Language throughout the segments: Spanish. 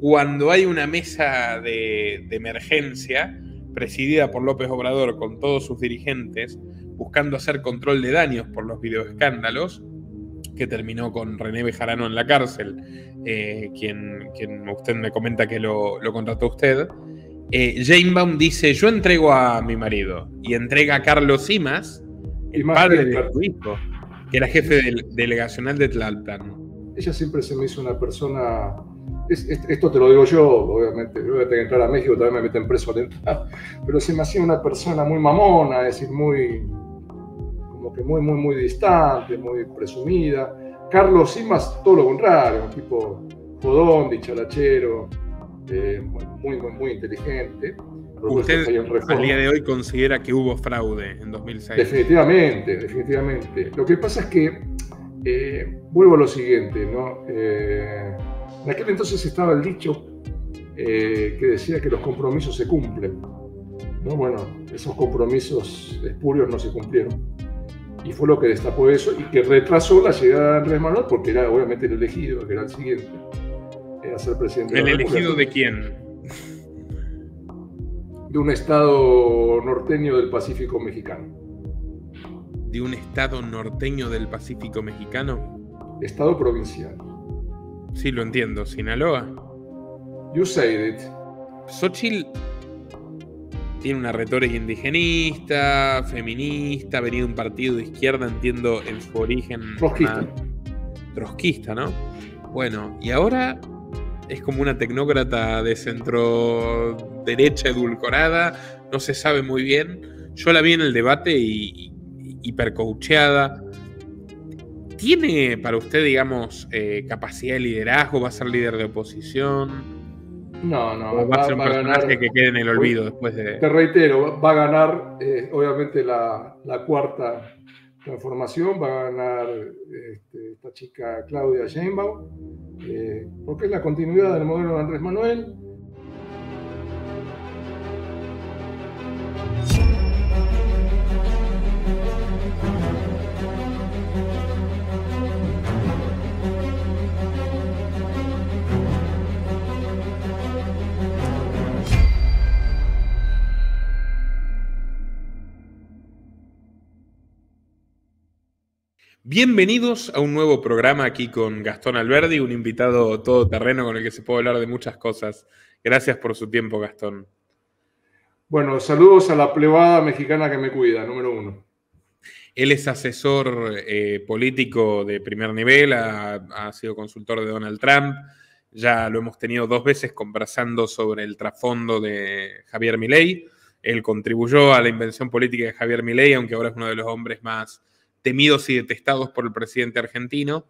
cuando hay una mesa de emergencia presidida por López Obrador con todos sus dirigentes buscando hacer control de daños por los videoescándalos, que terminó con René Bejarano en la cárcel, quien usted me comenta que lo contrató usted. Sheinbaum dice: yo entrego a mi marido, y entrega a Carlos Simas, el padre de su hijo, que era jefe delegacional de Tlalpan. Ella siempre se me hizo una persona, esto te lo digo yo, obviamente, yo voy a tener que entrar a México, también me meten preso al entrar, pero se me hacía una persona muy mamona, es decir, muy distante, muy presumida. Carlos Simas, todo lo contrario, un tipo jodón, dicharachero, muy inteligente. ¿Usted al día de hoy considera que hubo fraude en 2006? Definitivamente. Lo que pasa es que, vuelvo a lo siguiente, ¿no? En aquel entonces estaba el dicho que decía que los compromisos se cumplen, ¿no? Bueno, esos compromisos espurios no se cumplieron. Y fue lo que destapó eso y que retrasó la llegada de Andrés Manuel, porque era obviamente el elegido, que era el siguiente, a ser presidente de la República. ¿El elegido de quién? De un estado norteño del Pacífico mexicano. ¿De un estado norteño del Pacífico mexicano? Estado provincial. Sí, lo entiendo. ¿Sinaloa? You said it. Xochitl tiene una retórica indigenista, feminista, ha venido de un partido de izquierda, entiendo, en su origen trotskista, ¿no? Bueno, y ahora es como una tecnócrata de centro derecha edulcorada, no se sabe muy bien. Yo la vi en el debate y hipercoacheada. ¿Tiene para usted, digamos, capacidad de liderazgo? ¿Va a ser líder de oposición? No. ¿O va a ser un personaje que quede en el olvido después de...? Te reitero, va a ganar, obviamente, la cuarta transformación, va a ganar esta chica Claudia Sheinbaum, porque es la continuidad del modelo de Andrés Manuel. Bienvenidos a un nuevo programa aquí con Gastón Alberdi, un invitado todoterreno con el que se puede hablar de muchas cosas. Gracias por su tiempo, Gastón. Bueno, saludos a la plebada mexicana que me cuida, número uno. Él es asesor político de primer nivel, ha sido consultor de Donald Trump. Ya lo hemos tenido 2 veces conversando sobre el trasfondo de Javier Milei. Él contribuyó a la invención política de Javier Milei, aunque ahora es uno de los hombres más temidos y detestados por el presidente argentino,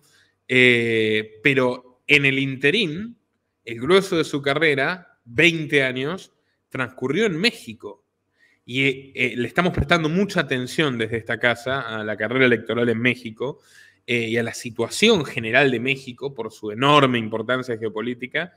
pero en el interín, el grueso de su carrera, 20 años, transcurrió en México. Y le estamos prestando mucha atención desde esta casa a la carrera electoral en México y a la situación general de México por su enorme importancia geopolítica.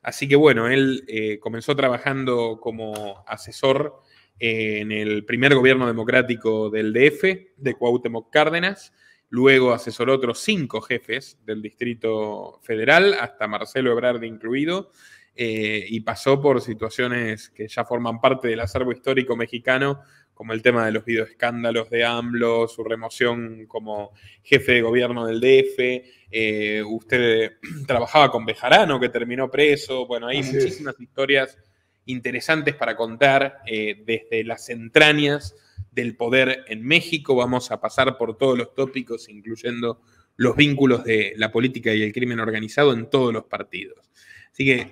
Así que bueno, él comenzó trabajando como asesor en el primer gobierno democrático del DF, de Cuauhtémoc Cárdenas. Luego asesoró otros 5 jefes del Distrito Federal, hasta Marcelo Ebrard incluido, y pasó por situaciones que ya forman parte del acervo histórico mexicano, como el tema de los videoescándalos de AMLO, su remoción como jefe de gobierno del DF. Usted trabajaba con Bejarano, que terminó preso. Bueno, hay muchísimas historias interesantes para contar desde las entrañas del poder en México. Vamos a pasar por todos los tópicos, incluyendo los vínculos de la política y el crimen organizado en todos los partidos. Así que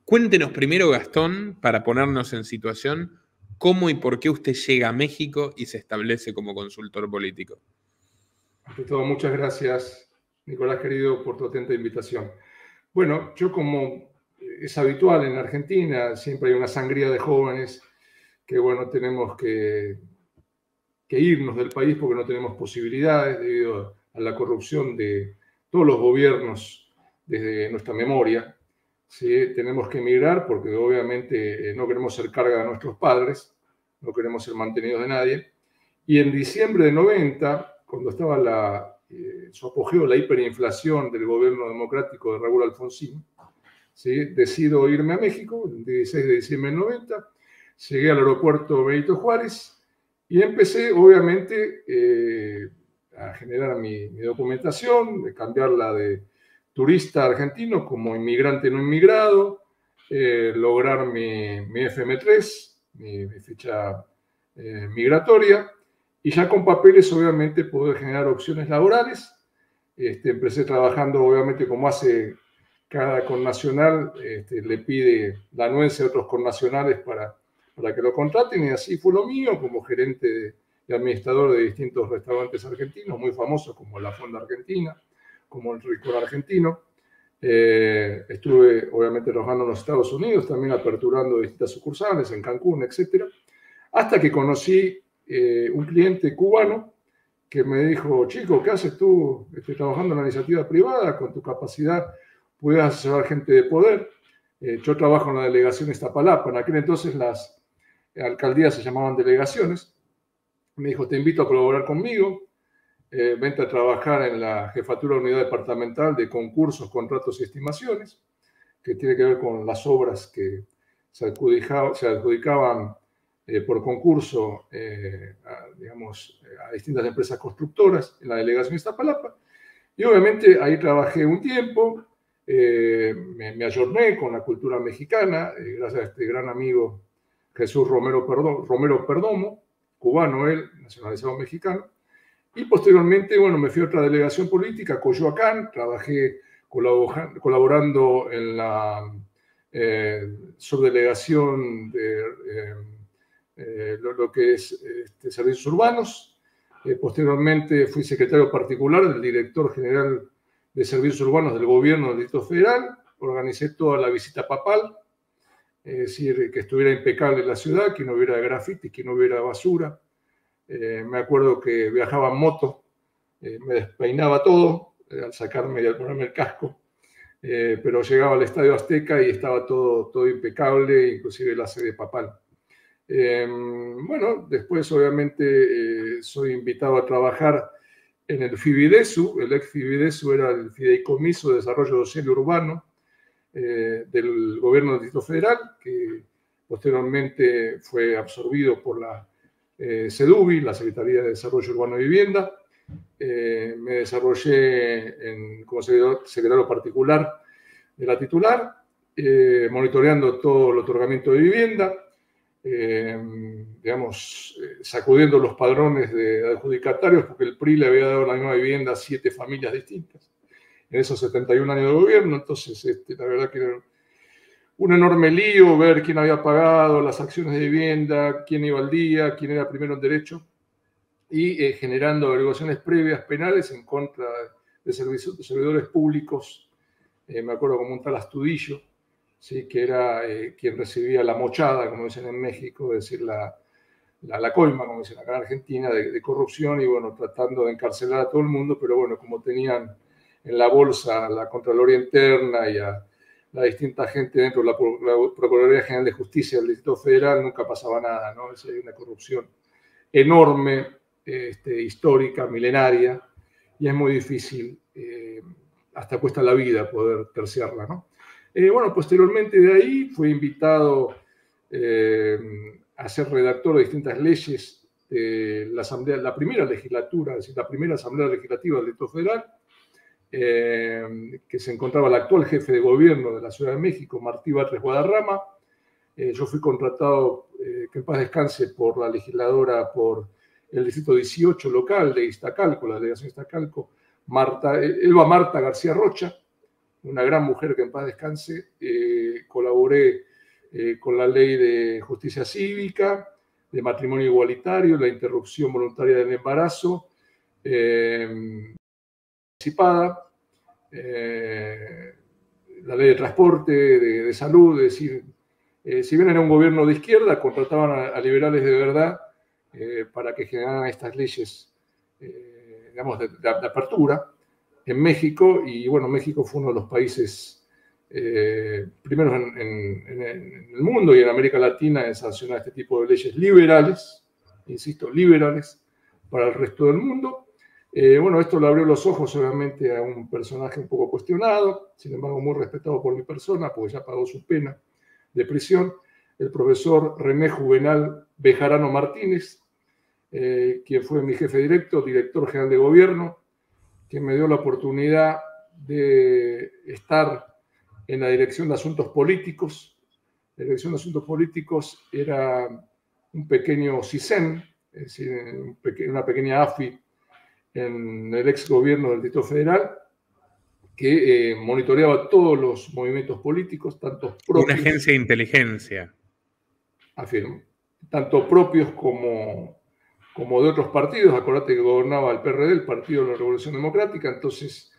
cuéntenos primero, Gastón, para ponernos en situación, cómo y por qué usted llega a México y se establece como consultor político. Ante todo, muchas gracias, Nicolás querido, por tu atenta invitación. Bueno, yo, como es habitual en Argentina, siempre hay una sangría de jóvenes que, bueno, tenemos que irnos del país porque no tenemos posibilidades debido a la corrupción de todos los gobiernos desde nuestra memoria. ¿Sí? Tenemos que emigrar porque obviamente no queremos ser carga de nuestros padres, no queremos ser mantenidos de nadie. Y en diciembre de 90, cuando estaba su apogeo, la hiperinflación del gobierno democrático de Raúl Alfonsín, ¿sí? Decido irme a México, el 16 de diciembre del 90, llegué al aeropuerto Benito Juárez y empecé, obviamente, a generar mi documentación, de cambiarla de turista argentino como inmigrante no inmigrado, lograr mi FM3, mi ficha migratoria, y ya con papeles, obviamente, poder generar opciones laborales. Empecé trabajando, obviamente, como hace cada connacional, le pide la anuencia a otros connacionales para que lo contraten, y así fue lo mío, como gerente y administrador de distintos restaurantes argentinos, muy famosos como La Fonda Argentina, como el Ricor Argentino. Estuve, obviamente, trabajando en los Estados Unidos, también aperturando distintas sucursales en Cancún, etc. Hasta que conocí un cliente cubano que me dijo: chico, ¿qué haces tú? Estoy trabajando en una iniciativa privada, con tu capacidad puedes asesorar gente de poder. Yo trabajo en la delegación Iztapalapa, en aquel entonces las alcaldías se llamaban delegaciones. Me dijo: te invito a colaborar conmigo, vente a trabajar en la jefatura de unidad departamental de concursos, contratos y estimaciones, que tiene que ver con las obras que se adjudicaban por concurso, a distintas empresas constructoras en la delegación Iztapalapa. Y obviamente ahí trabajé un tiempo, me ayorné con la cultura mexicana, gracias a este gran amigo Jesús Romero Perdomo, cubano él, nacionalizado mexicano. Y posteriormente, bueno, me fui a otra delegación política, Coyoacán, trabajé colaborando en la subdelegación de lo que es servicios urbanos. Posteriormente fui secretario particular del director general de servicios urbanos del gobierno del Distrito Federal. Organicé toda la visita papal, es decir, que estuviera impecable la ciudad, que no hubiera grafitis, que no hubiera basura. Me acuerdo que viajaba en moto, me despeinaba todo al sacarme y al ponerme el casco, pero llegaba al Estadio Azteca y estaba todo impecable, inclusive la sede papal. Bueno, después obviamente soy invitado a trabajar en el Fibidesu. El ex Fibidesu era el Fideicomiso de Desarrollo Social y Urbano del gobierno del Distrito Federal, que posteriormente fue absorbido por la SEDUBI, la Secretaría de Desarrollo Urbano y Vivienda. Me desarrollé como secretario particular de la titular, monitoreando todo el otorgamiento de vivienda, sacudiendo los padrones de adjudicatarios, porque el PRI le había dado la misma vivienda a 7 familias distintas en esos 71 años de gobierno. Entonces, la verdad que era un enorme lío ver quién había pagado las acciones de vivienda, quién iba al día, quién era primero en derecho, y generando averiguaciones previas penales en contra de servidores públicos. Me acuerdo como un tal Astudillo, ¿sí? Que era quien recibía la mochada, como dicen en México, es decir, la coima, como dicen acá en Argentina, de corrupción, y bueno, tratando de encarcelar a todo el mundo, pero bueno, como tenían en la bolsa la Contraloría Interna y a la distinta gente dentro de la Procuraduría General de Justicia del Distrito Federal, nunca pasaba nada, ¿no? Es una corrupción enorme, histórica, milenaria, y es muy difícil, hasta cuesta la vida poder terciarla, ¿no? Bueno, posteriormente de ahí fui invitado a ser redactor de distintas leyes de la primera legislatura, es decir, la primera asamblea legislativa del Distrito Federal, que se encontraba el actual jefe de gobierno de la Ciudad de México, Martí Batres Guadarrama. Yo fui contratado, que en paz descanse, por la legisladora por el distrito 18 local de Iztacalco, la delegación Iztacalco, Elba Marta García Rocha, una gran mujer que en paz descanse. Colaboré con la ley de justicia cívica, de matrimonio igualitario, la interrupción voluntaria del embarazo, anticipada, la ley de transporte, de salud. Es decir, si bien era un gobierno de izquierda, contrataban a liberales de verdad para que generaran estas leyes, de apertura en México. Y bueno, México fue uno de los países primeros en el mundo y en América Latina en sancionar este tipo de leyes liberales, insisto, liberales, para el resto del mundo. Bueno, esto le abrió los ojos obviamente a un personaje un poco cuestionado, sin embargo muy respetado por mi persona, porque ya pagó su pena de prisión, el profesor René Juvenal Bejarano Martínez, quien fue mi jefe directo, director general de gobierno, que me dio la oportunidad de estar en la Dirección de Asuntos Políticos. La Dirección de Asuntos Políticos era un pequeño CISEN, es decir, una pequeña AFI en el ex gobierno del Distrito Federal, que monitoreaba todos los movimientos políticos, tanto propios, una agencia de inteligencia, afirmo, tanto propios como de otros partidos. Acordate que gobernaba el PRD, el Partido de la Revolución Democrática, entonces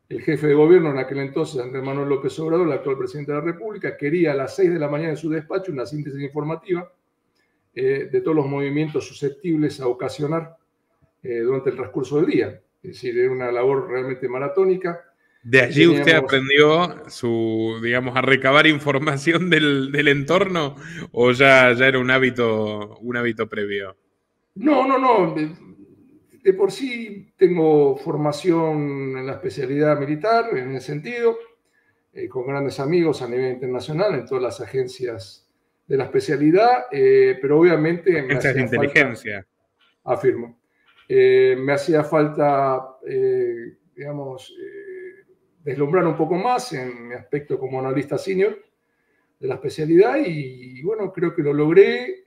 el jefe de gobierno en aquel entonces, Andrés Manuel López Obrador, el actual presidente de la República, quería a las 6 de la mañana en su despacho una síntesis informativa de todos los movimientos susceptibles a ocasionar durante el transcurso del día. Es decir, era una labor realmente maratónica. ¿De allí usted aprendió digamos, a recabar información del entorno o ya era un hábito previo? No. De por sí tengo formación en la especialidad militar, en ese sentido, con grandes amigos a nivel internacional en todas las agencias de la especialidad, pero obviamente me agencias de inteligencia. Afirmo. Me hacía falta, digamos, deslumbrar un poco más en mi aspecto como analista senior de la especialidad y bueno, creo que lo logré.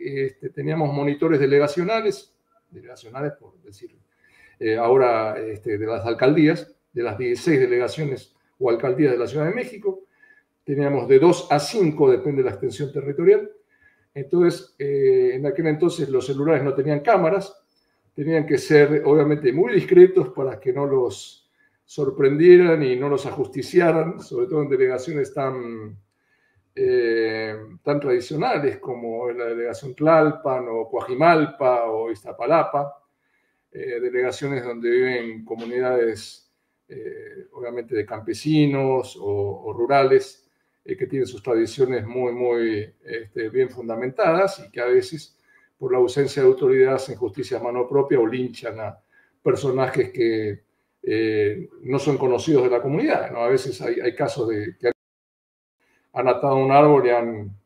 Teníamos monitores delegacionales por decir, ahora de las alcaldías, de las 16 delegaciones o alcaldías de la Ciudad de México. Teníamos de 2 a 5, depende de la extensión territorial. Entonces, en aquel entonces los celulares no tenían cámaras, tenían que ser obviamente muy discretos para que no los sorprendieran y no los ajusticiaran, sobre todo en delegaciones tan tradicionales como la delegación Tlalpan o Coajimalpa o Iztapalapa, delegaciones donde viven comunidades obviamente de campesinos o rurales que tienen sus tradiciones muy bien fundamentadas y que a veces por la ausencia de autoridad hacen justicia a mano propia o linchan a personajes que no son conocidos de la comunidad, ¿no? A veces hay casos de que han atado un árbol y han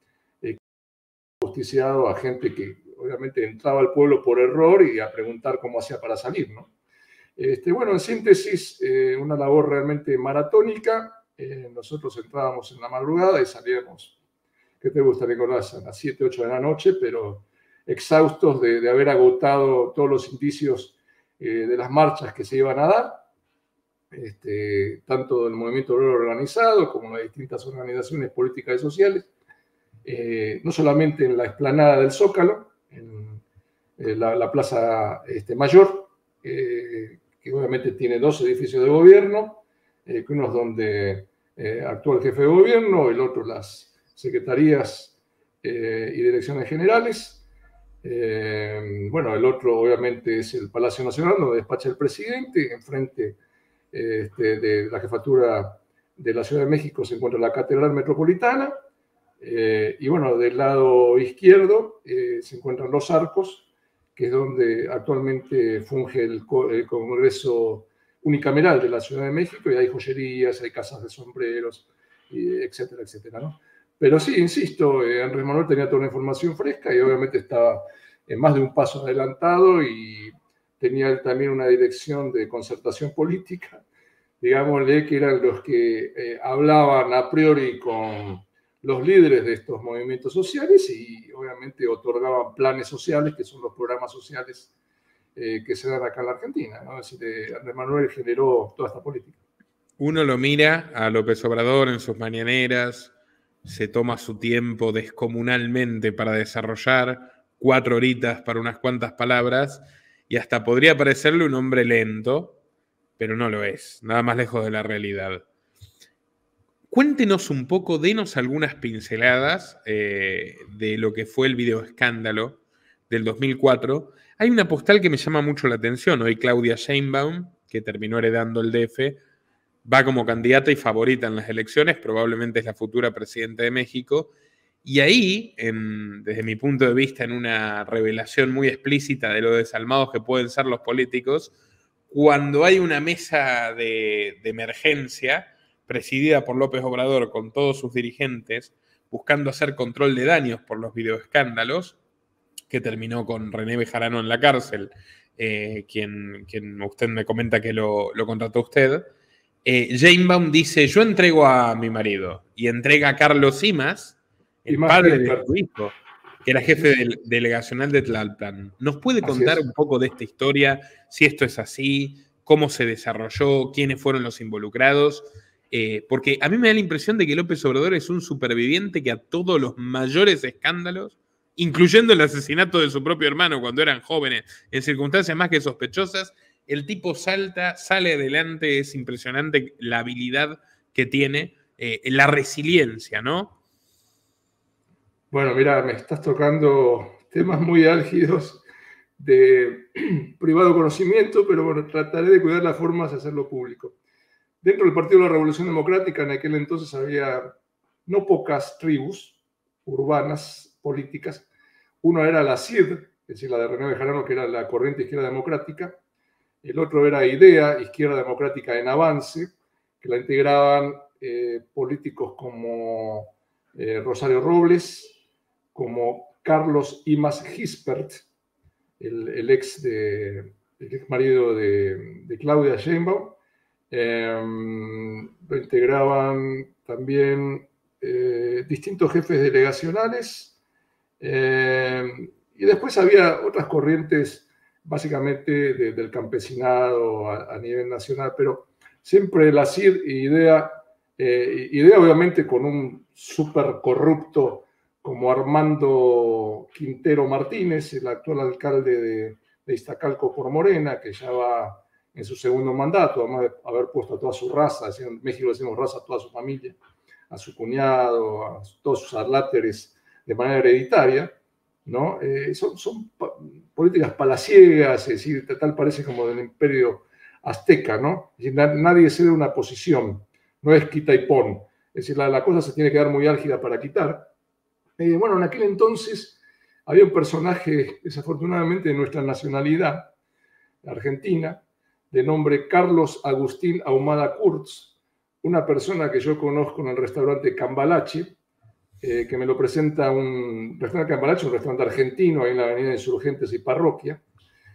justiciado a gente que obviamente entraba al pueblo por error y a preguntar cómo hacía para salir, ¿no? Bueno, en síntesis, una labor realmente maratónica. Nosotros entrábamos en la madrugada y salíamos, ¿qué te gusta, Nicolás? A las 7, 8 de la noche, pero exhaustos de haber agotado todos los indicios de las marchas que se iban a dar, tanto del movimiento obrero organizado como de distintas organizaciones políticas y sociales, no solamente en la explanada del Zócalo, en la Plaza Mayor, que obviamente tiene 2 edificios de gobierno, uno es donde actúa el jefe de gobierno, el otro las secretarías y direcciones generales. Bueno, el otro obviamente es el Palacio Nacional, donde despacha el presidente. Enfrente de la jefatura de la Ciudad de México se encuentra la Catedral Metropolitana. Y bueno, del lado izquierdo se encuentran los Arcos, que es donde actualmente funge el Congreso Unicameral de la Ciudad de México, y hay joyerías, hay casas de sombreros, etcétera, etcétera, ¿no? Pero sí, insisto, Andrés Manuel tenía toda la información fresca y obviamente estaba en más de un paso adelantado y tenía también una dirección de concertación política, digámosle, que eran los que hablaban a priori con los líderes de estos movimientos sociales y obviamente otorgaban planes sociales, que son los programas sociales que se dan acá en la Argentina, ¿no? Es decir, Andrés Manuel generó toda esta política. Uno lo mira a López Obrador en sus mañaneras, se toma su tiempo descomunalmente para desarrollar 4 horitas para unas cuantas palabras y hasta podría parecerle un hombre lento, pero no lo es, nada más lejos de la realidad. Cuéntenos un poco, denos algunas pinceladas de lo que fue el videoescándalo del 2004. Hay una postal que me llama mucho la atención. Hoy Claudia Sheinbaum, que terminó heredando el DF, va como candidata y favorita en las elecciones, probablemente es la futura presidenta de México. Y ahí, desde mi punto de vista, en una revelación muy explícita de lo desalmados que pueden ser los políticos, cuando hay una mesa de emergencia presidida por López Obrador con todos sus dirigentes buscando hacer control de daños por los videoescándalos, que terminó con René Bejarano en la cárcel, quien usted me comenta que lo contrató usted. Sheinbaum dice, yo entrego a mi marido, y entrega a Carlos Simas, el padre de su hijo, que era jefe delegacional de Tlalpan. ¿Nos puede contar un poco de esta historia? Si esto es así, cómo se desarrolló, quiénes fueron los involucrados. Porque a mí me da la impresión de que López Obrador es un superviviente que a todos los mayores escándalos, incluyendo el asesinato de su propio hermano cuando eran jóvenes, en circunstancias más que sospechosas, el tipo salta, sale adelante, es impresionante la habilidad que tiene, la resiliencia, ¿no? Bueno, mira, me estás tocando temas muy álgidos de privado conocimiento, pero bueno, trataré de cuidar las formas de hacerlo público. Dentro del Partido de la Revolución Democrática, en aquel entonces había no pocas tribus urbanas, políticas. Uno era la CID, es decir, la de René Bejarano, que era la corriente izquierda democrática. El otro era IDEA, Izquierda Democrática en Avance, que la integraban políticos como Rosario Robles, como Carlos Imaz Gispert, el ex marido de Claudia Sheinbaum. Lo integraban también distintos jefes delegacionales, y después había otras corrientes básicamente del campesinado a nivel nacional, pero siempre la CID y IDEA obviamente con un súper corrupto como Armando Quintero Martínez, el actual alcalde de Iztacalco por Morena, que ya va en su segundo mandato, además de haber puesto a toda su raza, en México decimos raza, a toda su familia, a su cuñado, a todos sus adláteres de manera hereditaria, ¿no? Son políticas palaciegas, es decir, tal parece como del imperio azteca, ¿no? Es decir, nadie cede una posición, no es quita y pon, es decir, la cosa se tiene que dar muy álgida para quitar. Bueno, en aquel entonces había un personaje, desafortunadamente, de nuestra nacionalidad, argentina, de nombre Carlos Agustín Ahumada Kurtz, una persona que yo conozco en el restaurante Cambalache, que me lo presenta un restaurante Cambalache, un restaurante argentino ahí en la avenida Insurgentes y Parroquia.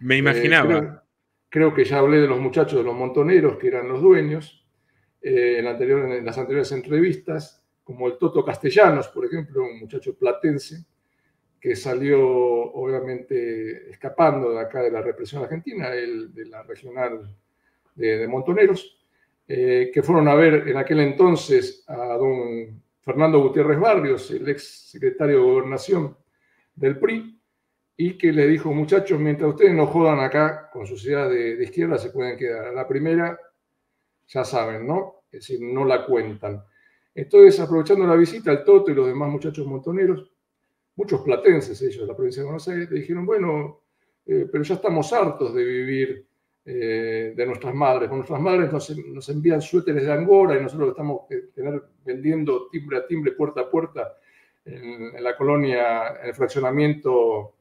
Me imaginaba. Creo que ya hablé de los muchachos de los Montoneros, que eran los dueños, en las anteriores entrevistas, como el Toto Castellanos, por ejemplo, un muchacho platense, que salió obviamente escapando de acá de la represión argentina, de la regional de Montoneros, que fueron a ver en aquel entonces a don Fernando Gutiérrez Barrios, el ex secretario de Gobernación del PRI, y que le dijo, muchachos, mientras ustedes no jodan acá con sus ideas de izquierda, se pueden quedar. A la primera, ya saben, ¿no? Es decir, no la cuentan. Entonces, aprovechando la visita, el Toto y los demás muchachos montoneros, muchos platenses ellos de la provincia de Buenos Aires, le dijeron, bueno, pero ya estamos hartos de vivir de nuestras madres. Con nuestras madres nos envían suéteres de Angora y nosotros estamos vendiendo timbre a timbre, puerta a puerta, en la colonia, en el fraccionamiento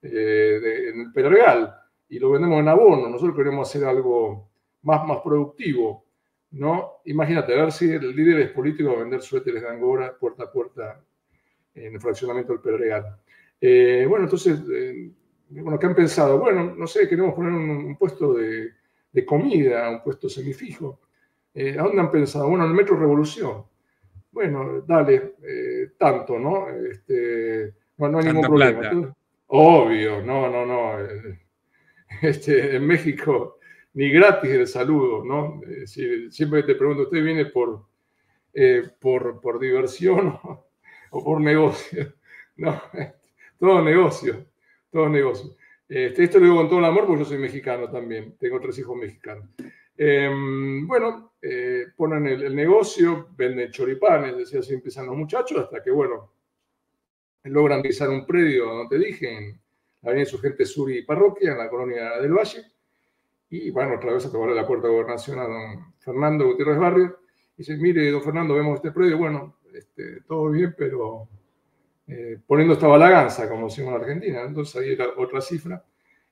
en el Pedregal, y lo vendemos en abono. Nosotros queremos hacer algo más productivo, ¿no? Imagínate, a ver si el líder es político a vender suéteres de Angora puerta a puerta en el fraccionamiento del Pedregal. Bueno, entonces, bueno, ¿qué han pensado? Bueno, no sé, queremos poner un puesto de comida, un puesto semifijo. ¿A dónde han pensado? Bueno, en el Metro Revolución. Bueno, dale, tanto, ¿no? No hay ningún problema. Entonces, obvio, no. En México, ni gratis el saludo, ¿no? Siempre te pregunto, ¿usted viene por diversión o por negocio? No, todo negocio. Esto lo digo con todo el amor porque yo soy mexicano también, tengo 3 hijos mexicanos. Bueno, ponen el negocio, venden choripanes, decía, así empiezan los muchachos, hasta que, bueno, logran pisar un predio, donde te dije, en la avenida Insurgentes Sur y Parroquia, en la colonia del Valle, y bueno, otra vez a tocarle la puerta de gobernación a don Fernando Gutiérrez Barrios, y dice, mire, don Fernando, vemos este predio, bueno, todo bien, pero poniendo esta balaganza, como decimos en Argentina. Entonces ahí era otra cifra.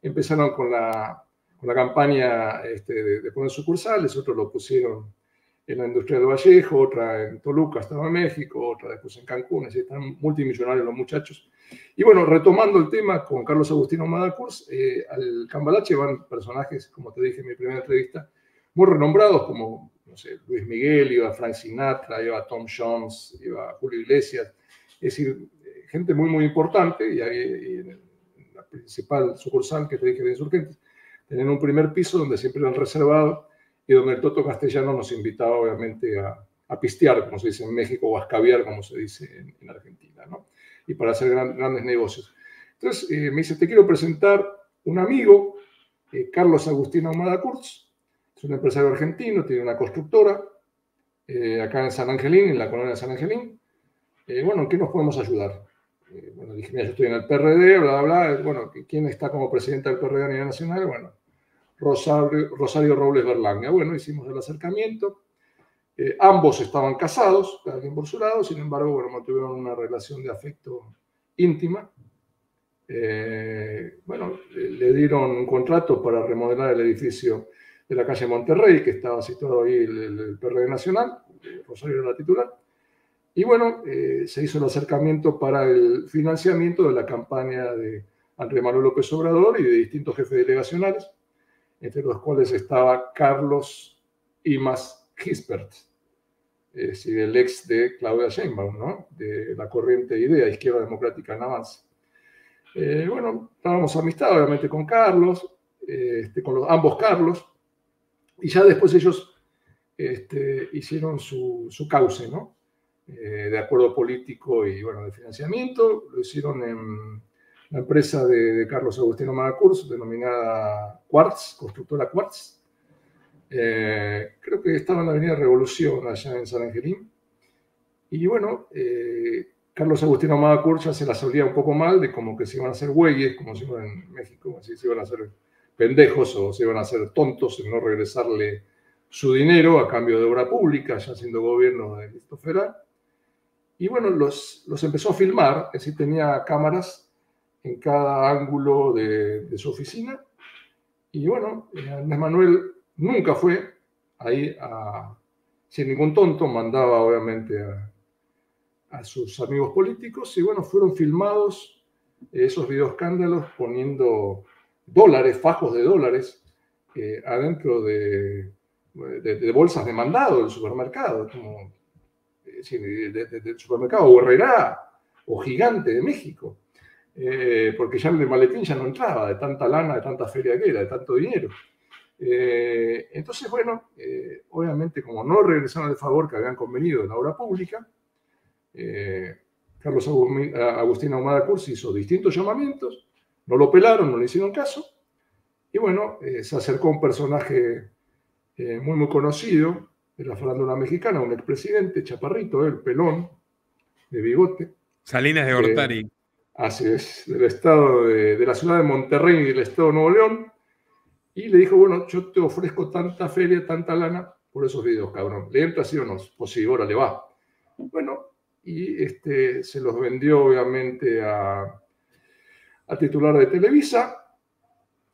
Empezaron con la con la campaña de poner sucursales, otros lo pusieron en la industria del Vallejo, otra en Toluca, Estado de México, otra después en Cancún, así están multimillonarios los muchachos. Y bueno, retomando el tema con Carlos Agustín Ahumada Kurz, al Cambalache van personajes, como te dije en mi primera entrevista, muy renombrados como, no sé, Luis Miguel, iba Frank Sinatra, iba Tom Jones, iba Julio Iglesias, es decir, gente muy, muy importante, y ahí en la principal sucursal que te dije de Insurgentes, tenían un primer piso donde siempre eran reservados y donde el Toto Castellano nos invitaba obviamente a pistear, como se dice en México, o a escabiar, como se dice en Argentina, ¿no? Y para hacer grandes negocios. Entonces me dice, te quiero presentar un amigo, Carlos Agustín Ahumada Kurz, es un empresario argentino, tiene una constructora acá en San Angelín, en la colonia de San Angelín. Bueno, ¿en qué nos podemos ayudar? Bueno, dije, mira, yo estoy en el PRD, bla, bla, bla. Bueno, ¿quién está como presidente del PRD a nivel nacional? Bueno, Rosario Robles Berlanga. Bueno, hicimos el acercamiento. Ambos estaban casados, cada quien por su lado, sin embargo, bueno, mantuvieron una relación de afecto íntima. Bueno, le dieron un contrato para remodelar el edificio de la calle Monterrey, que estaba situado ahí el PRD Nacional, Rosario era la titular. Y bueno, se hizo el acercamiento para el financiamiento de la campaña de Andrés Manuel López Obrador y de distintos jefes delegacionales, entre los cuales estaba Carlos Imas Gispert, es decir, el ex de Claudia Sheinbaum, ¿no? De la corriente IDEA, Izquierda Democrática en Avance. Bueno, estábamos amistad obviamente con Carlos, con ambos Carlos, y ya después ellos hicieron su cauce, ¿no? De acuerdo político y, bueno, de financiamiento. Lo hicieron en la empresa de Carlos Agustín Ahumada Kurz, denominada Quartz, constructora Quartz. Creo que estaba en la Avenida Revolución, allá en San Angelín. Y bueno, Carlos Agustín Ahumada Kurz ya se las olía un poco mal de como que se iban a hacer güeyes, como se iban en México, así se iban a hacer pendejos o se iban a hacer tontos en no regresarle su dinero a cambio de obra pública, ya siendo gobierno del Distrito Federal. Y bueno, los empezó a filmar, es decir, tenía cámaras en cada ángulo de su oficina. Y bueno, Andrés Manuel nunca fue ahí sin ningún tonto, mandaba obviamente a sus amigos políticos, y bueno, fueron filmados esos videoescándalos poniendo dólares, fajos de dólares, adentro de bolsas de mandado del supermercado, como del supermercado o Herrera o Gigante de México, porque ya el maletín ya no entraba de tanta lana, de tanta feria que era, de tanto dinero. Entonces, bueno, obviamente como no regresaron el favor que habían convenido en la obra pública, Carlos Agustín Ahumada Kurz hizo distintos llamamientos, no lo pelaron, no le hicieron caso, y bueno, se acercó un personaje muy, muy conocido de la farándula mexicana, un expresidente, chaparrito, el pelón, de bigote. Salinas de Gortari. Así es, del estado de la ciudad de Monterrey y del estado de Nuevo León, y le dijo, bueno, yo te ofrezco tanta feria, tanta lana por esos videos, cabrón. ¿Le entra sí o no? Pues sí, ahora le va. Bueno, y se los vendió obviamente al titular de Televisa,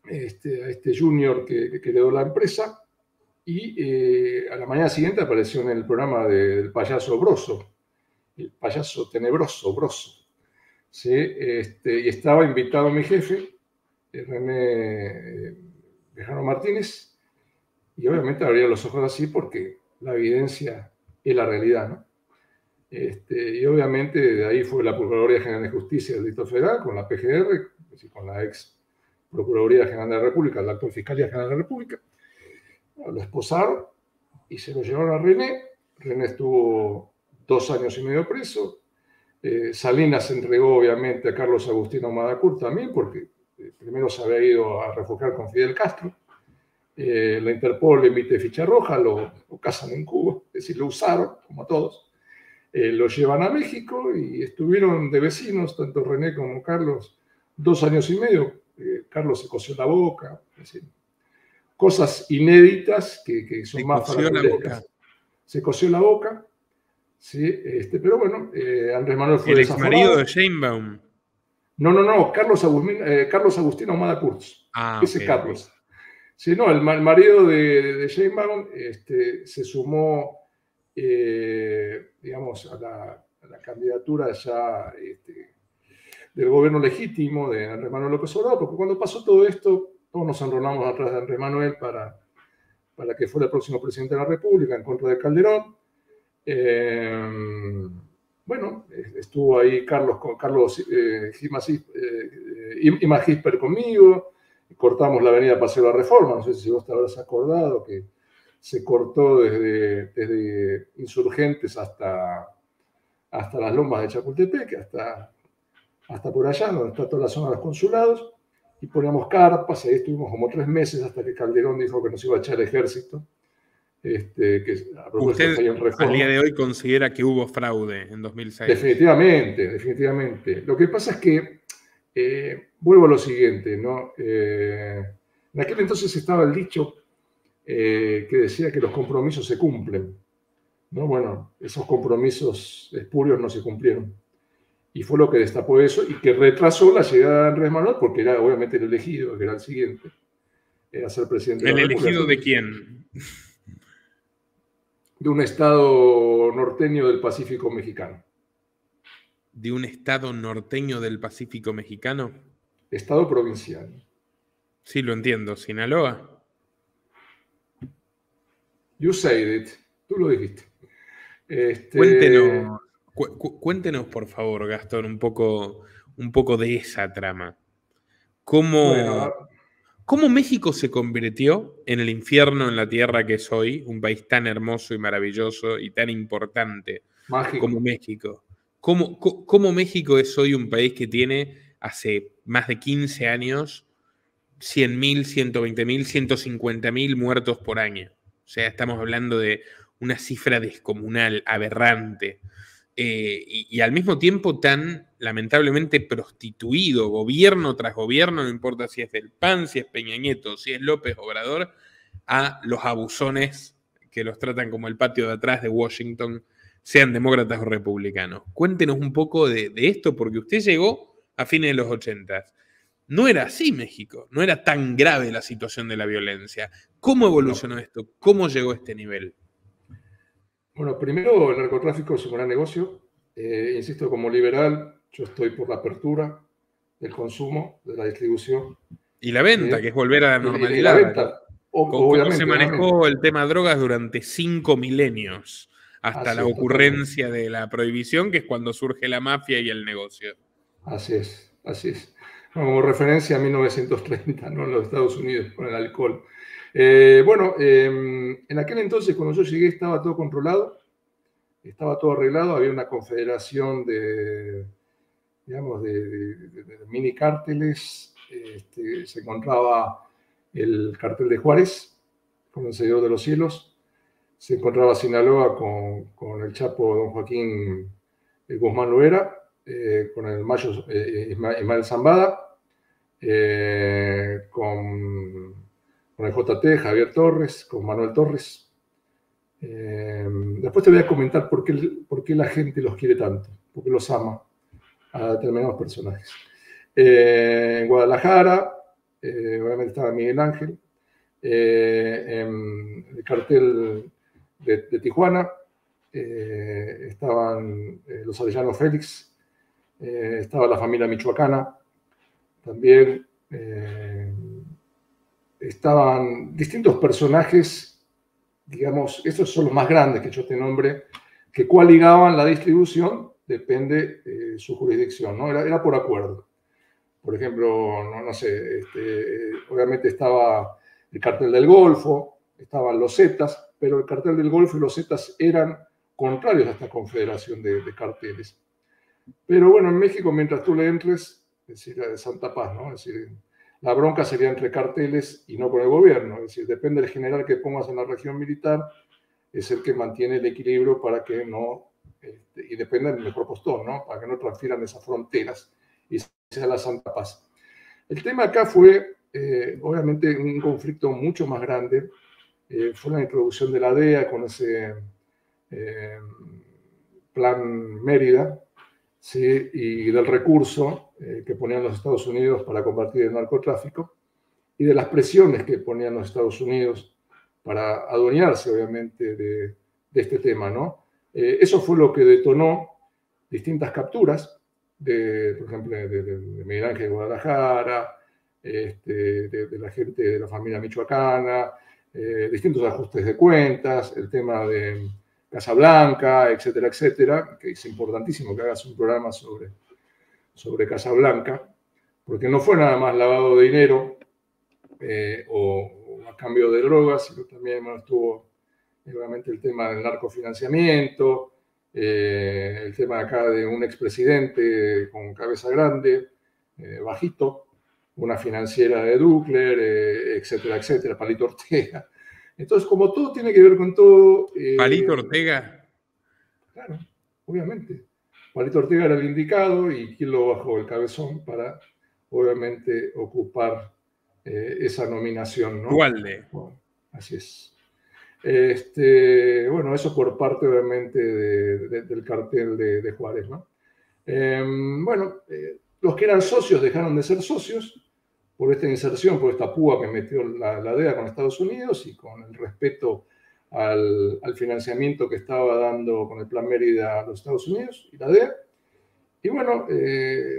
a este junior que heredó la empresa, y a la mañana siguiente apareció en el programa del payaso Broso, el payaso tenebroso, Broso. ¿Sí? Y estaba invitado mi jefe, René Bejarano Martínez, y obviamente abría los ojos así porque la evidencia es la realidad, ¿no? Y obviamente de ahí fue la Procuraduría General de Justicia del Distrito Federal con la PGR, es decir, con la ex Procuraduría General de la República, la actual Fiscalía General de la República. Lo esposaron y se lo llevaron a René. René estuvo 2 años y medio preso. Salinas se entregó obviamente a Carlos Agustín Ahumada Kurz también, porque primero se había ido a refugiar con Fidel Castro. La Interpol le emite ficha roja, lo cazan en Cuba, es decir, lo usaron, como a todos. Lo llevan a México y estuvieron de vecinos, tanto René como Carlos, 2 años y medio. Carlos se cosió la boca, es decir, cosas inéditas que son más farandulescas. Se cosió la boca, sí, pero bueno, Andrés Manuel fue el exmarido de Sheinbaum. No, Carlos Agustín Ahumada Kurz, ese okay, Carlos. Sí, no, el marido de Sheinbaum se sumó, digamos, a la candidatura ya del gobierno legítimo de Andrés Manuel López Obrador, porque cuando pasó todo esto, todos nos enrolamos atrás de Andrés Manuel para que fuera el próximo presidente de la República en contra de Calderón. Bueno, estuvo ahí Carlos Imagisper conmigo, cortamos la avenida Paseo de la Reforma, no sé si vos te habrás acordado que se cortó desde Insurgentes hasta las lomas de Chapultepec, hasta por allá, donde está toda la zona de los consulados, y poníamos carpas, ahí estuvimos como 3 meses hasta que Calderón dijo que nos iba a echar el ejército, que a propósito ¿Usted falló en Reforma. al día de hoy considera que hubo fraude en 2006? Definitivamente, definitivamente. Lo que pasa es que, vuelvo a lo siguiente, ¿no? En aquel entonces estaba el dicho que decía que los compromisos se cumplen, ¿no? Bueno, esos compromisos espurios no se cumplieron. Y fue lo que destapó eso y que retrasó la llegada de Andrés Manuel, porque era obviamente el elegido, que era el siguiente, a ser presidente de la República. ¿El elegido de quién? De un estado norteño del Pacífico mexicano. ¿De un estado norteño del Pacífico mexicano? Estado provincial. Sí, lo entiendo. ¿Sinaloa? You said it. Tú lo dijiste. Cuéntenos, por favor, Gastón, un poco de esa trama. ¿Cómo México se convirtió en el infierno en la tierra que es hoy, un país tan hermoso y maravilloso y tan importante como México? ¿Cómo México es hoy un país que tiene hace más de 15 años 100.000, 120.000, 150.000 muertos por año? O sea, estamos hablando de una cifra descomunal, aberrante. Y al mismo tiempo tan lamentablemente prostituido, gobierno tras gobierno, no importa si es del PAN, si es Peña Nieto, si es López Obrador, a los abusones que los tratan como el patio de atrás de Washington, sean demócratas o republicanos. Cuéntenos un poco de esto, porque usted llegó a fines de los 80. No era así México, no era tan grave la situación de la violencia. ¿Cómo evolucionó esto? ¿Cómo llegó a este nivel? Bueno, primero el narcotráfico es un gran negocio. Insisto, como liberal, yo estoy por la apertura del consumo, de la distribución. Y la venta, que es volver a la normalidad. Y la venta, ¿Cómo se manejó el tema de drogas durante 5 milenios? Hasta la ocurrencia de la prohibición, que es cuando surge la mafia y el negocio. Así es, así es. Como referencia a 1930, ¿no? En los Estados Unidos, con el alcohol. En aquel entonces, cuando yo llegué, estaba todo controlado, estaba todo arreglado, había una confederación de mini cárteles, se encontraba el cartel de Juárez, con el Señor de los Cielos, se encontraba Sinaloa con el Chapo don Joaquín Guzmán Loera, con el Mayo Ismael Zambada, con el JT, Javier Torres, con Manuel Torres. Después te voy a comentar por qué la gente los quiere tanto, por qué los ama a determinados personajes. En Guadalajara, obviamente estaba Miguel Ángel, en el cartel de Tijuana, estaban los Arellano Félix, estaba la familia michoacana, también estaban distintos personajes, digamos, estos son los más grandes que yo te nombré, que coaligaban la distribución, depende de su jurisdicción, ¿no? Era por acuerdo. Por ejemplo, no sé, obviamente estaba el cartel del Golfo, estaban los Zetas, pero el cartel del Golfo y los Zetas eran contrarios a esta confederación de carteles. Pero bueno, en México, mientras tú le entres, es decir, de Santa Paz, ¿no? Es decir, la bronca sería entre carteles y no con el gobierno. Es decir, depende del general que pongas en la región militar, es el que mantiene el equilibrio para que no, y depende del mejor postor, ¿no? Para que no transfieran esas fronteras y sea la Santa Paz. El tema acá fue, obviamente, un conflicto mucho más grande. Fue la introducción de la DEA con ese plan Mérida, ¿sí? Y del recurso que ponían los Estados Unidos para combatir el narcotráfico. y de las presiones que ponían los Estados Unidos para adueñarse, obviamente, de este tema, ¿no? Eso fue lo que detonó distintas capturas, por ejemplo, de Miguel Ángel de Guadalajara, de la gente de la familia michoacana, distintos ajustes de cuentas, el tema de Casablanca, etcétera, etcétera, que es importantísimo que hagas un programa sobre Casablanca, porque no fue nada más lavado de dinero o a cambio de drogas, sino también estuvo obviamente el tema del narcofinanciamiento, el tema acá de un expresidente con cabeza grande, bajito, una financiera de Ducler, etcétera, etcétera, Palito Ortega. Entonces, como todo tiene que ver con todo... ¿Palito Ortega? Claro, obviamente. Palito Ortega era el indicado y quien lo bajó el cabezón para, obviamente, ocupar esa nominación, ¿no? Dualde. Bueno, así es. Bueno, eso por parte, obviamente, del cartel de Juárez, ¿no? Bueno, los que eran socios dejaron de ser socios por esta inserción, por esta púa que metió la DEA con Estados Unidos y con el respeto al financiamiento que estaba dando con el Plan Mérida a los Estados Unidos y la DEA. Y bueno,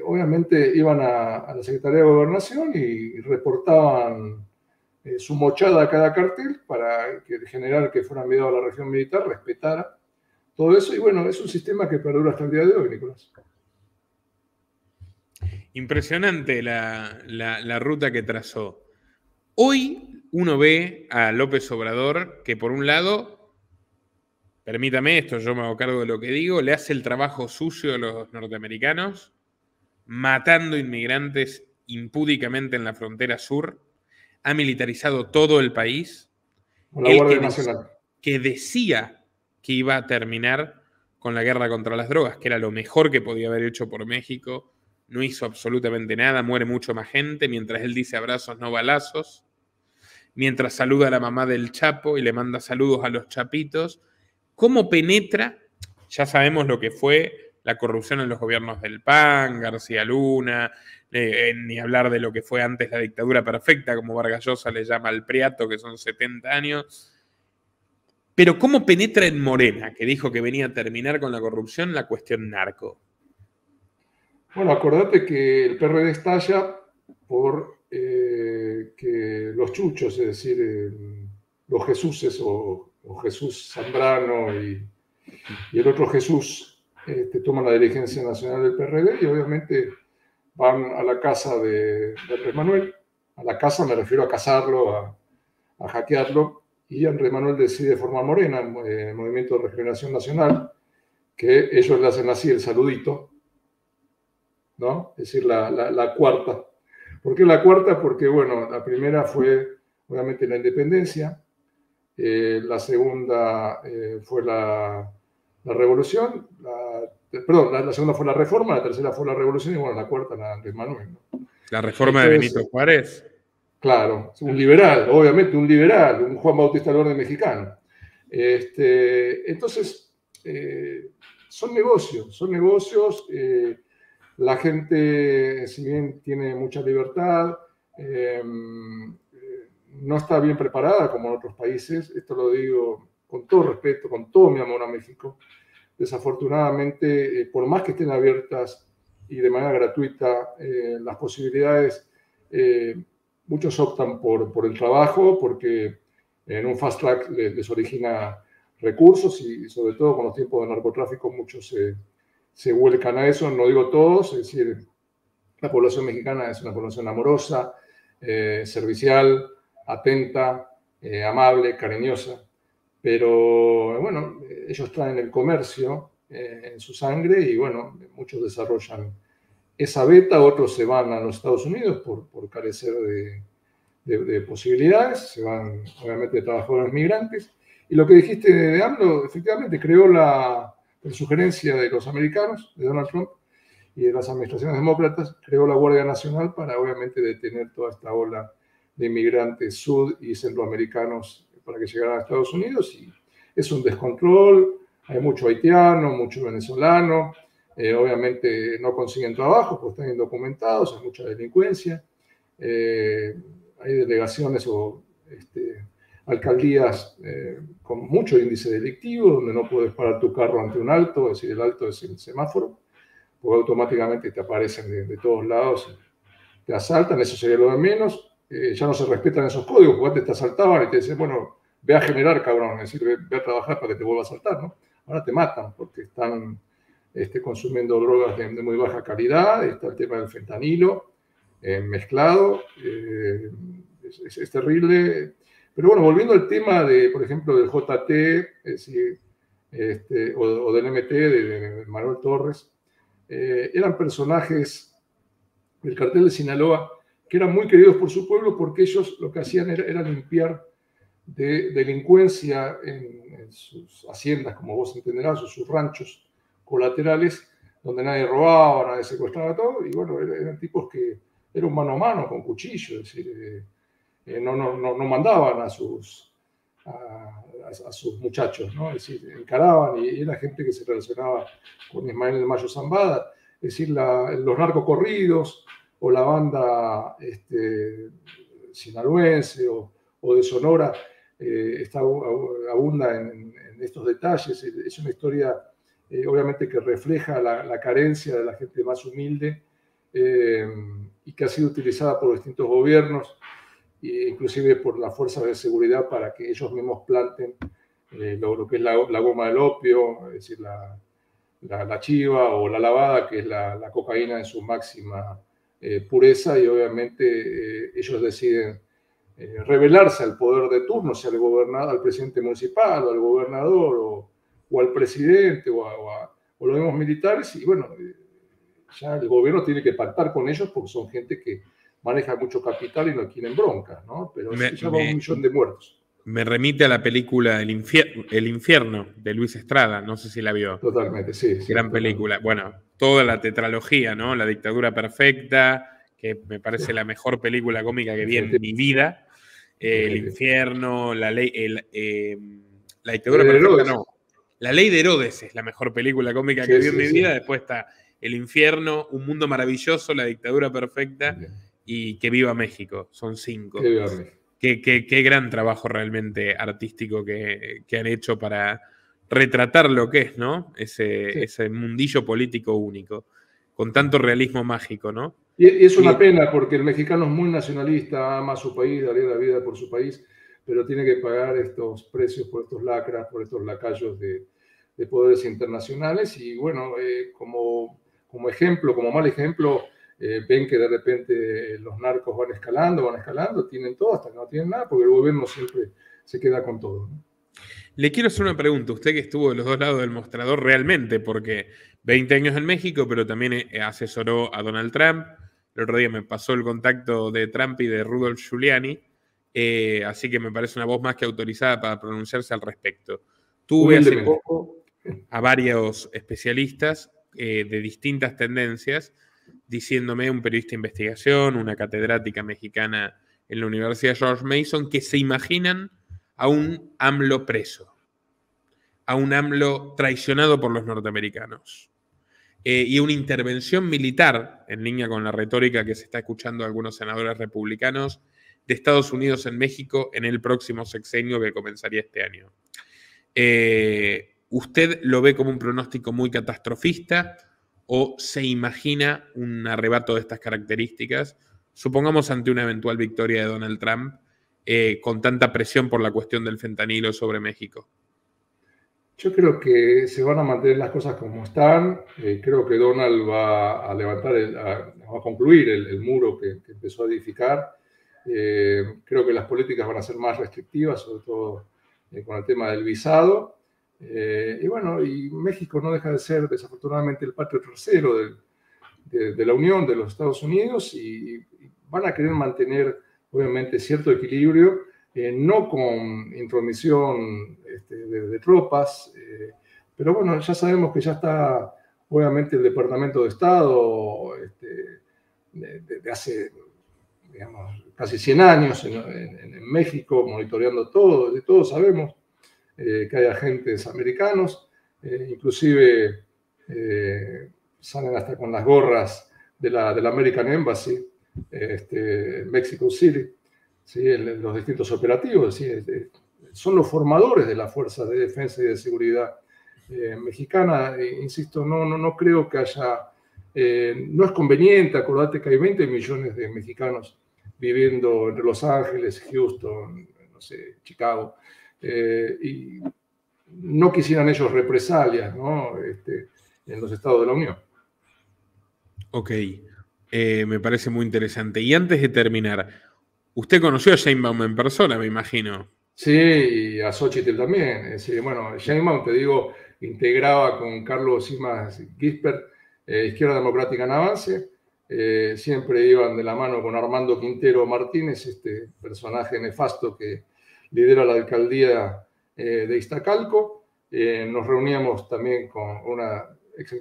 obviamente iban a la Secretaría de Gobernación y reportaban su mochada a cada cartel para que el general que fuera enviado a la región militar respetara todo eso. Y bueno, es un sistema que perdura hasta el día de hoy, Nicolás. Impresionante la ruta que trazó. Hoy uno ve a López Obrador que por un lado, permítame esto, yo me hago cargo de lo que digo, le hace el trabajo sucio a los norteamericanos, matando inmigrantes impúdicamente en la frontera sur, ha militarizado todo el país. Con la Guardia Nacional. Que decía que iba a terminar con la guerra contra las drogas, que era lo mejor que podía haber hecho por México. No hizo absolutamente nada, muere mucho más gente, mientras él dice abrazos, no balazos, mientras saluda a la mamá del Chapo y le manda saludos a los chapitos. ¿Cómo penetra? Ya sabemos lo que fue la corrupción en los gobiernos del PAN, García Luna, ni hablar de lo que fue antes la dictadura perfecta, como Vargas Llosa le llama al Priato, que son 70 años. Pero ¿cómo penetra en Morena, que dijo que venía a terminar con la corrupción, la cuestión narco? Bueno, acordate que el PRD estalla por que los chuchos, es decir, los Jesuses o Jesús Zambrano y el otro Jesús toman la dirigencia nacional del PRD y obviamente van a la casa de Andrés Manuel. A la casa me refiero a cazarlo, a hackearlo, y Andrés Manuel decide formar Morena, Movimiento de Regeneración Nacional, que ellos le hacen así el saludito, ¿no? Es decir, la cuarta. ¿Por qué la cuarta? Porque, bueno, la primera fue, obviamente, la independencia, la segunda fue la revolución, la segunda fue la reforma, la tercera fue la revolución y, bueno, la cuarta la Andrés Manuel, ¿no? La reforma de Benito Juárez. Claro, un liberal, obviamente un liberal, un Juan Bautista del Orden mexicano. Entonces, son negocios. La gente, si bien tiene mucha libertad, no está bien preparada como en otros países. Esto lo digo con todo respeto, con todo mi amor a México. Desafortunadamente, por más que estén abiertas y de manera gratuita las posibilidades, muchos optan por el trabajo porque en un fast track les origina recursos y sobre todo con los tiempos de narcotráfico muchos se vuelcan a eso, no digo todos, es decir, la población mexicana es una población amorosa, servicial, atenta, amable, cariñosa, pero bueno, ellos traen el comercio en su sangre y bueno, muchos desarrollan esa beta, otros se van a los Estados Unidos por carecer de posibilidades, se van obviamente de trabajadores migrantes, y lo que dijiste de AMLO, efectivamente creó por sugerencia de los americanos, de Donald Trump, y de las administraciones demócratas, creó la Guardia Nacional para obviamente detener toda esta ola de inmigrantes sud- y centroamericanos para que llegaran a Estados Unidos, y es un descontrol, hay mucho haitiano, mucho venezolano, obviamente no consiguen trabajo porque están indocumentados, hay mucha delincuencia, hay delegaciones o alcaldías con mucho índice delictivo, donde no puedes parar tu carro ante un alto, es decir, el alto es el semáforo, porque automáticamente te aparecen de todos lados, te asaltan, eso sería lo de menos. Ya no se respetan esos códigos, porque antes te asaltaban y te decían, bueno, ve a generar, cabrón, es decir, ve a trabajar para que te vuelva a asaltar, ¿no? Ahora te matan porque están consumiendo drogas de muy baja calidad, está el tema del fentanilo mezclado, es terrible. Pero bueno, volviendo al tema de, por ejemplo, del JT, es decir, o del MT, de Manuel Torres, eran personajes del cartel de Sinaloa que eran muy queridos por su pueblo porque ellos lo que hacían era limpiar de delincuencia en sus haciendas, como vos entenderás, o sus ranchos colaterales, donde nadie robaba, nadie secuestraba todo, y bueno, eran tipos que eran mano a mano, con cuchillo, es decir, no mandaban a sus muchachos, ¿no? Es decir, encaraban y era gente que se relacionaba con Ismael de Mayo Zambada, es decir, los narcocorridos o la banda sinaloense o de Sonora abunda en estos detalles. Es una historia, obviamente, que refleja la carencia de la gente más humilde y que ha sido utilizada por distintos gobiernos, inclusive por las fuerzas de seguridad, para que ellos mismos planten lo que es la goma del opio, es decir, la chiva o la lavada, que es la cocaína en su máxima pureza, y obviamente ellos deciden rebelarse al poder de turno, sea al gobernador, al presidente municipal, o al gobernador, o al presidente, o los mismos militares, y bueno, ya el gobierno tiene que pactar con ellos porque son gente que maneja mucho capital y no quieren broncas, ¿no? Pero ya va 1 millón de muertos. Me remite a la película El Infierno, de Luis Estrada, no sé si la vio. Totalmente, sí. Gran película. Bueno, toda la tetralogía, ¿no? La dictadura perfecta, que me parece la mejor película cómica que vi en mi vida. El Infierno, la dictadura perfecta, no. La Ley de Herodes es la mejor película cómica que vi en mi vida. Después está El Infierno, Un Mundo Maravilloso, La dictadura perfecta y Que viva México. Son 5. Que viva México. Qué gran trabajo realmente artístico que han hecho para retratar lo que es, ¿no? Ese mundillo político único, con tanto realismo mágico, ¿no? Y es una pena porque el mexicano es muy nacionalista, ama a su país, daría la vida por su país, pero tiene que pagar estos precios por estos lacras, por estos lacayos de poderes internacionales. Y bueno, como ejemplo, como mal ejemplo, ven que de repente los narcos van escalando, tienen todo hasta que no tienen nada, porque el gobierno siempre se queda con todo, ¿no? Le quiero hacer una pregunta, usted que estuvo de los dos lados del mostrador realmente, porque 20 años en México, pero también asesoró a Donald Trump. El otro día me pasó el contacto de Trump y de Rudolph Giuliani, así que me parece una voz más que autorizada para pronunciarse al respecto. Tuve hace poco a varios especialistas de distintas tendencias diciéndome, un periodista de investigación, una catedrática mexicana en la Universidad George Mason, que se imaginan a un AMLO preso, a un AMLO traicionado por los norteamericanos, y una intervención militar, en línea con la retórica que se está escuchando de algunos senadores republicanos, de Estados Unidos en México en el próximo sexenio que comenzaría este año. ¿Usted lo ve como un pronóstico muy catastrofista o se imagina un arrebato de estas características, supongamos ante una eventual victoria de Donald Trump, con tanta presión por la cuestión del fentanilo sobre México? Yo creo que se van a mantener las cosas como están. Creo que Donald va a levantar, va a concluir el muro que empezó a edificar. Creo que las políticas van a ser más restrictivas, sobre todo con el tema del visado. Y bueno, y México no deja de ser desafortunadamente el patio trasero de la Unión, de los Estados Unidos, y van a querer mantener obviamente cierto equilibrio, no con intromisión de tropas, pero bueno, ya sabemos que ya está obviamente el Departamento de Estado de hace, digamos, casi 100 años en México, monitoreando todo, de todos sabemos que hay agentes americanos, inclusive salen hasta con las gorras de la American Embassy, Mexico City. ¿sí? Los distintos operativos, ¿sí? Son los formadores de las fuerzas de defensa y de seguridad mexicana. Insisto, no creo que haya... no es conveniente, acordate que hay 20 millones de mexicanos viviendo entre Los Ángeles, Houston, no sé, Chicago, y no quisieran ellos represalias, ¿no? En los estados de la Unión. Ok, me parece muy interesante. Y antes de terminar, usted conoció a Sheinbaum en persona, me imagino. Sí, y a Xochitl también. Bueno, Sheinbaum, te digo, integraba con Carlos Simas Gispert, Izquierda Democrática en Avance. Siempre iban de la mano con Armando Quintero Martínez, este personaje nefasto que lidera la alcaldía de Iztacalco. Nos reuníamos también con una ex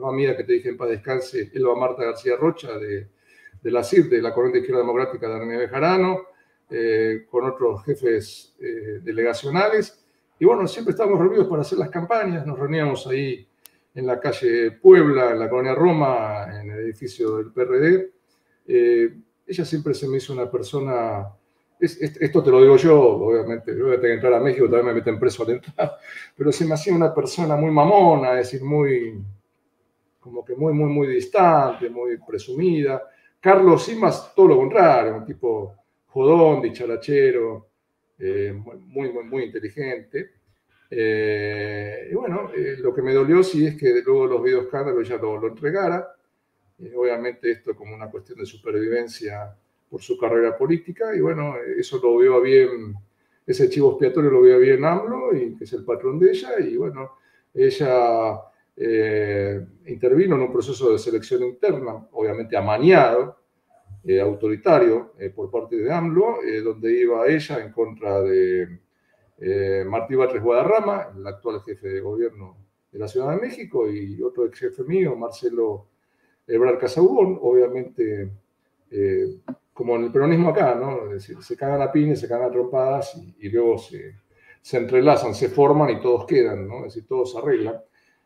amiga que te dije en paz descanse, Elba Marta García Rocha, de la CID, de la Corriente Izquierda Democrática de Arne Bejarano, con otros jefes delegacionales. Y bueno, siempre estábamos reunidos para hacer las campañas. Nos reuníamos ahí en la calle Puebla, en la colonia Roma, en el edificio del PRD. Ella siempre se me hizo una persona... esto te lo digo yo, obviamente. Yo voy a tener que entrar a México, también me meten preso al entrar. Pero se me hacía una persona muy mamona, es decir, como que muy distante, muy presumida. Carlos Simas, todo lo contrario, un tipo jodón, dicharachero, muy inteligente. Y bueno, lo que me dolió sí es que luego los videoescándalos ya lo entregara. Obviamente esto como una cuestión de supervivencia por su carrera política. Y bueno, eso lo vio bien, ese chivo expiatorio lo vio bien AMLO, y que es el patrón de ella. Y bueno, ella intervino en un proceso de selección interna, obviamente amañado, autoritario por parte de AMLO, donde iba ella en contra de Martí Batres Guadarrama, el actual jefe de gobierno de la Ciudad de México, y otro ex jefe mío, Marcelo Ebrard Casaubon, obviamente como en el peronismo acá, ¿no? Es decir, se cagan a piñas, se cagan a trompadas y luego se entrelazan, se forman y todos quedan, ¿no? Es decir, todos se arreglan.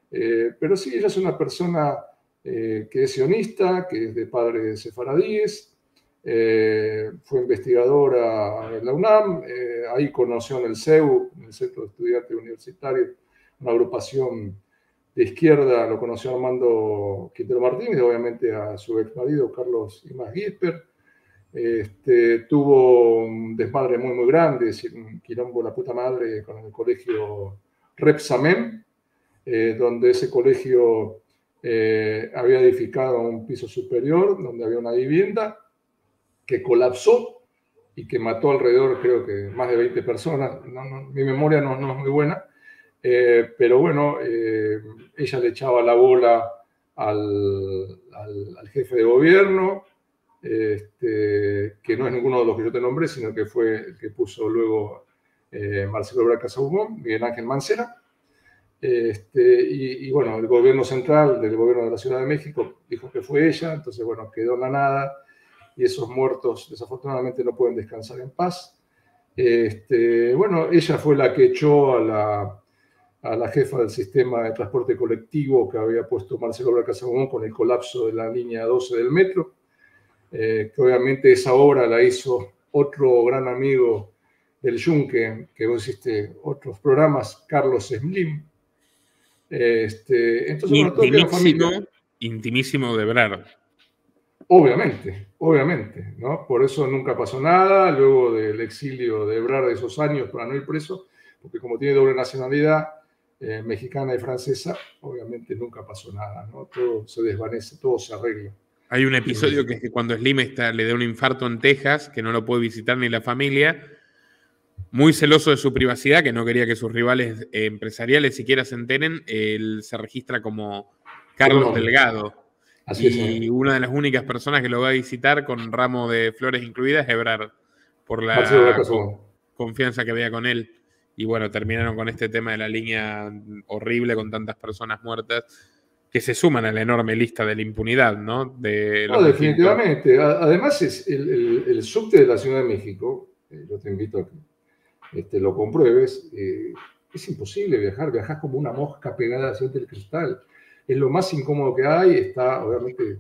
Pero sí, ella es una persona que es sionista, que es de padres sefaradíes, fue investigadora en la UNAM, ahí conoció en el CEU, en el Centro de Estudiantes Universitarios, una agrupación de izquierda, lo conoció Armando Quintero Martínez, obviamente a su ex marido Carlos Simas Gispert. Tuvo un desmadre muy grande, es decir, un quilombo la puta madre con el colegio Repsamen, donde ese colegio había edificado un piso superior, donde había una vivienda que colapsó y que mató alrededor, creo que más de 20 personas. Mi memoria no es muy buena, pero bueno, ella le echaba la bola al jefe de gobierno, que no es ninguno de los que yo te nombré, sino que fue el que puso luego Marcelo Ebrard Casaubon, Miguel Ángel Mancera. Y bueno, el gobierno central del gobierno de la Ciudad de México dijo que fue ella, entonces bueno, quedó en la nada, y esos muertos desafortunadamente no pueden descansar en paz. Bueno, ella fue la que echó a la jefa del sistema de transporte colectivo que había puesto Marcelo Ebrard Casaubon con el colapso de la línea 12 del metro, que obviamente esa obra la hizo otro gran amigo del Yunque, que vos hiciste otros programas, Carlos Slim. Entonces, bueno, todo queda en familia. Intimísimo de Ebrard. Obviamente, ¿no? Por eso nunca pasó nada, luego del exilio de Ebrard de esos años para no ir preso, porque como tiene doble nacionalidad, mexicana y francesa, obviamente nunca pasó nada, ¿no? Todo se desvanece, todo se arregla. Hay un episodio que es que cuando Slim le da un infarto en Texas, que no lo puede visitar ni la familia, muy celoso de su privacidad, que no quería que sus rivales empresariales siquiera se enteren, él se registra como Carlos Delgado. Así y una de las únicas personas que lo va a visitar con ramo de flores incluidas es Ebrard, por la confianza que había con él. Y bueno, terminaron con este tema de la línea horrible con tantas personas muertas que se suman a la enorme lista de la impunidad, ¿no? Definitivamente. Además, es el subte de la Ciudad de México, yo te invito a que lo compruebes, es imposible viajas como una mosca pegada hacia el cristal. Es lo más incómodo que hay, está obviamente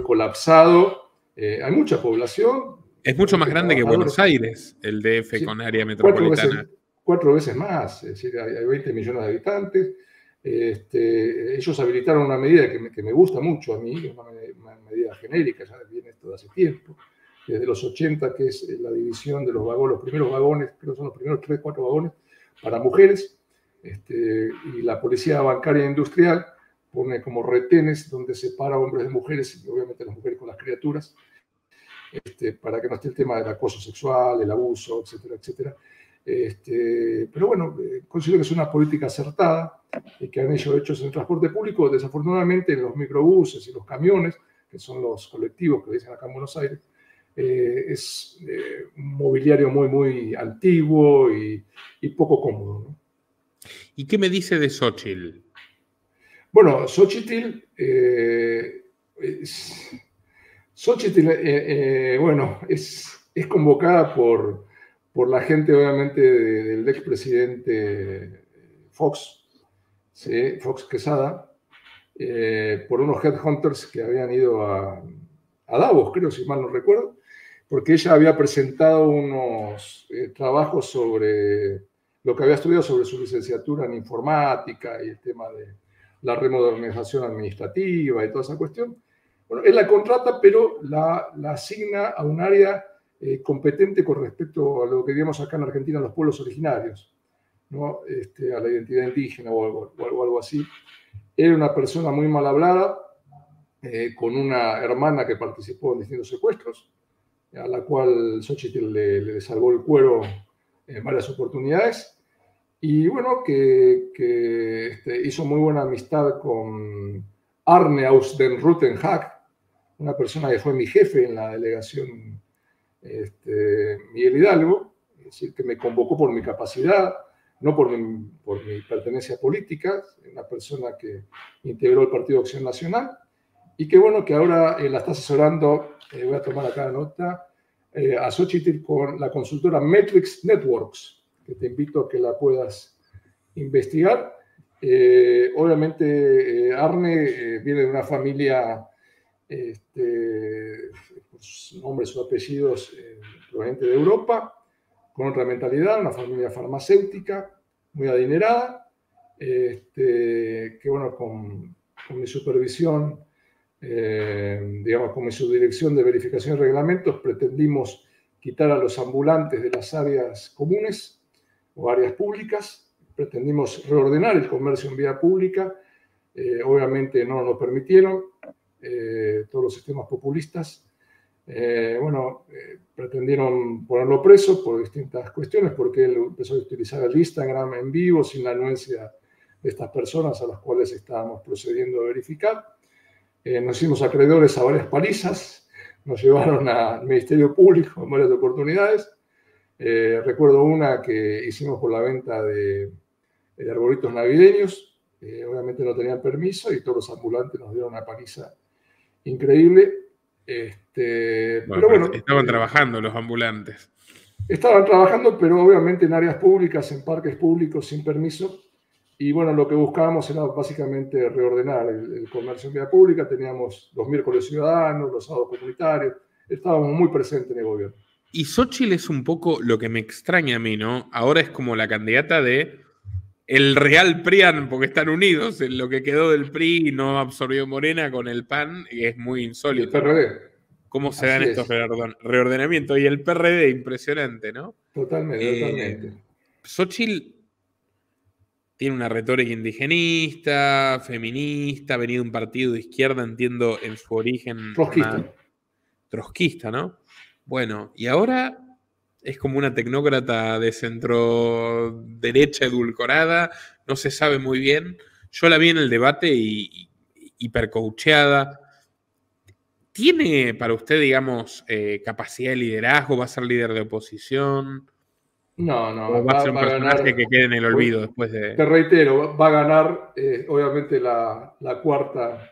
colapsado. Hay mucha población, Es mucho más grande que trabajadores. Buenos Aires, el DF Sí, con área metropolitana. cuatro veces más, es decir, hay 20 millones de habitantes. Ellos habilitaron una medida que me gusta mucho a mí, una medida genérica, ya viene esto de hace tiempo, desde los 80, que es la división de los vagones, los primeros vagones, creo que son los primeros 3, 4 vagones para mujeres, y la policía bancaria e industrial pone como retenes donde separa hombres de mujeres, y obviamente las mujeres con las criaturas, para que no esté el tema del acoso sexual, el abuso, etcétera, etcétera. Pero bueno, considero que es una política acertada y que han hecho hechos en el transporte público. Desafortunadamente, en los microbuses y los camiones, que son los colectivos que dicen acá en Buenos Aires, es un mobiliario muy, muy antiguo y poco cómodo, ¿no? ¿Y qué me dice de Xóchitl? Bueno, Xochitl, bueno, es convocada por la gente, obviamente, del expresidente Fox, ¿sí? Fox Quesada, por unos headhunters que habían ido a Davos, creo, si mal no recuerdo, porque ella había presentado unos trabajos sobre lo que había estudiado sobre su licenciatura en informática y el tema de la remodernización administrativa y toda esa cuestión. Bueno, él la contrata, pero la asigna a un área competente con respecto a lo que diríamos acá en Argentina los pueblos originarios, ¿no? A la identidad indígena o algo así. Era una persona muy mal hablada, con una hermana que participó en distintos secuestros, a la cual Xochitl le salvó el cuero en varias oportunidades. Y bueno, que hizo muy buena amistad con Arne aus den Roten Haag, una persona que fue mi jefe en la delegación Miguel Hidalgo, es decir, que me convocó por mi capacidad, no por mi pertenencia política, una persona que integró el Partido Acción Nacional, y que bueno, que ahora la está asesorando, voy a tomar acá la nota, a Xochitl con la consultora Metrix Networks, que te invito a que la puedas investigar. Obviamente, Arne viene de una familia, sus nombres, sus apellidos provenientes de Europa, con otra mentalidad, una familia farmacéutica muy adinerada, que bueno, con mi supervisión, digamos, con mi subdirección de verificación de reglamentos, pretendimos quitar a los ambulantes de las áreas comunes o áreas públicas, pretendimos reordenar el comercio en vía pública, obviamente no nos permitieron, todos los sistemas populistas, pretendieron ponerlo preso por distintas cuestiones, porque él empezó a utilizar el Instagram en vivo sin la anuencia de estas personas a las cuales estábamos procediendo a verificar. Nos hicimos acreedores a varias palizas, nos llevaron al Ministerio Público en varias oportunidades. Recuerdo una que hicimos por la venta de arbolitos navideños, obviamente no tenían permiso y todos los ambulantes nos dieron una paliza increíble. Pero bueno, estaban trabajando los ambulantes. Estaban trabajando, pero obviamente en áreas públicas, en parques públicos, sin permiso. Y bueno, lo que buscábamos era básicamente reordenar el comercio en vía pública. Teníamos los miércoles ciudadanos, los sábados comunitarios. Estábamos muy presentes en el gobierno. Y Xóchitl es un poco lo que me extraña a mí, ¿no? Ahora es como la candidata de el real PRIAN, porque están unidos. En lo que quedó del PRI no absorbió Morena con el PAN, y es muy insólito. Y el PRD. ¿Cómo se dan estos reordenamientos? Y el PRD, impresionante, ¿no? Totalmente. Xóchitl tiene una retórica indigenista, feminista, ha venido de un partido de izquierda, entiendo, en su origen trotskista, ¿no? Bueno, y ahora es como una tecnócrata de centro derecha edulcorada, no se sabe muy bien. Yo la vi en el debate y hipercoacheada. ¿Tiene para usted, digamos, capacidad de liderazgo? ¿Va a ser líder de oposición? No. ¿O va a ser un personaje que quede en el olvido después de...? Te reitero, va a ganar, obviamente, la cuarta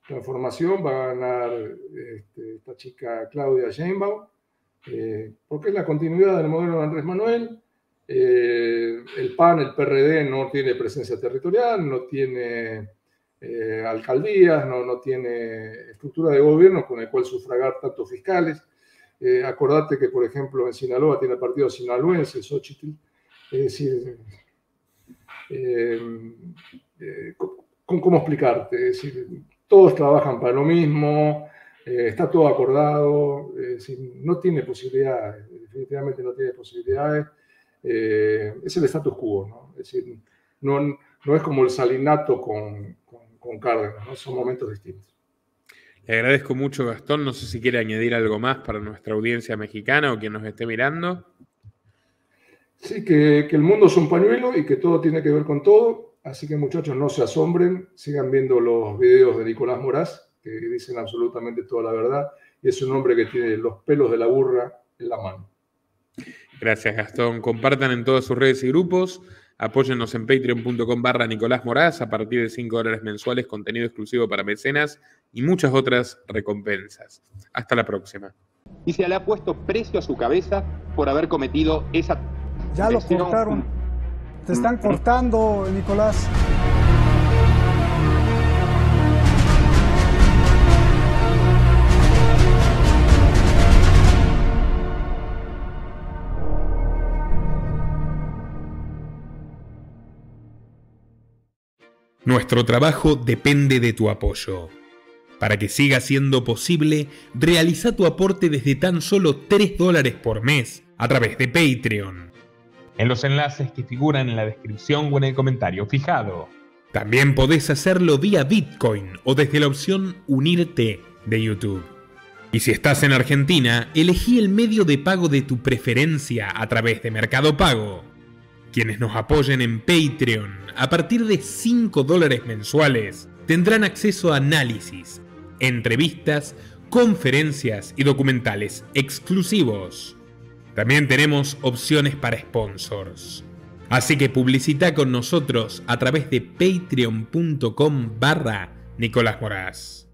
transformación, va a ganar esta chica Claudia Sheinbaum, porque es la continuidad del modelo de Andrés Manuel. El PAN, el PRD, no tiene presencia territorial, no tiene alcaldías, no tiene estructura de gobierno con el cual sufragar tantos fiscales. Acordate que, por ejemplo, en Sinaloa tiene el partido sinaloense, Xochitl. Es decir, ¿cómo explicarte? Es decir, todos trabajan para lo mismo, está todo acordado, es decir, no tiene posibilidades, definitivamente no tiene posibilidades. Es el status quo, ¿no? Es decir, no es como el salinato con Cárdenas, ¿no? Son momentos distintos. Le agradezco mucho, Gastón. No sé si quiere añadir algo más para nuestra audiencia mexicana o quien nos esté mirando. Sí, que el mundo es un pañuelo y que todo tiene que ver con todo. Así que, muchachos, no se asombren, sigan viendo los videos de Nicolás Moraz, que dicen absolutamente toda la verdad. Y es un hombre que tiene los pelos de la burra en la mano. Gracias, Gastón. Compartan en todas sus redes y grupos. Apóyennos en patreon.com/Nicolás Moraz. A partir de $5 mensuales, contenido exclusivo para mecenas y muchas otras recompensas. Hasta la próxima. Y se le ha puesto precio a su cabeza por haber cometido esa... Ya lo cortaron. Te están cortando, Nicolás. Nuestro trabajo depende de tu apoyo. Para que siga siendo posible, realiza tu aporte desde tan solo $3 por mes a través de Patreon, en los enlaces que figuran en la descripción o en el comentario fijado. También podés hacerlo vía Bitcoin o desde la opción Unirte de YouTube. Y si estás en Argentina, elegí el medio de pago de tu preferencia a través de Mercado Pago. Quienes nos apoyen en Patreon a partir de $5 mensuales tendrán acceso a análisis, entrevistas, conferencias y documentales exclusivos. También tenemos opciones para sponsors. Así que publicita con nosotros a través de patreon.com/Nicolás Moraz.